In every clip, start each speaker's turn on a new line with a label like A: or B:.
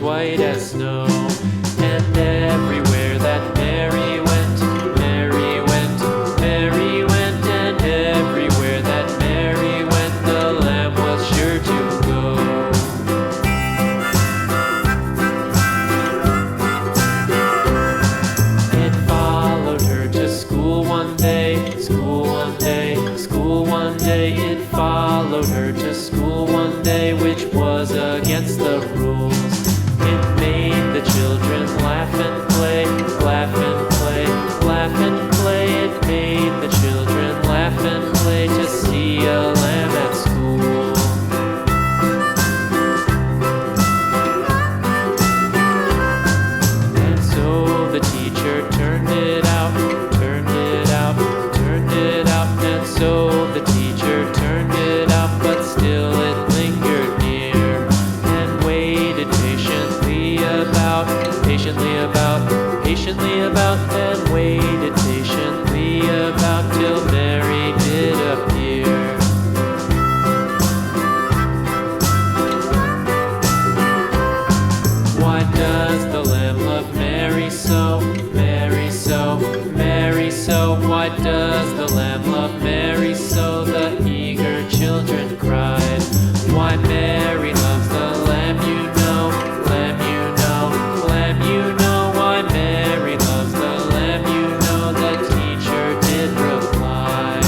A: white as snow. And everywhere that Mary went, Mary went, Mary went, and everywhere that Mary went, the lamb was sure to go. It followed her to school one day, school one day, school one day. It followed her to school one day, which was against the rules. It made the children laugh and play, laugh and play, laugh and play. It made the children laugh and play to see a lamb at school. And so the teacher turned it out, turned it out, turned it out. And so the teacher turned it out, but still it lingered near and waited patiently about, patiently about, and waited patiently about till Mary did appear. Why does the lamb love Mary so, Mary so, Mary so? Why does the lamb love Mary so? The eager children cried. Why Mary loves the lamb, you know, lamb, you know, lamb, you know. Why Mary loves the lamb, you know, the teacher did reply.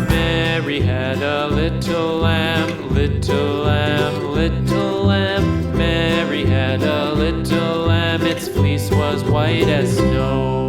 A: Mary had a little lamb, little lamb, little lamb. Mary had a little lamb, its fleece was white as snow.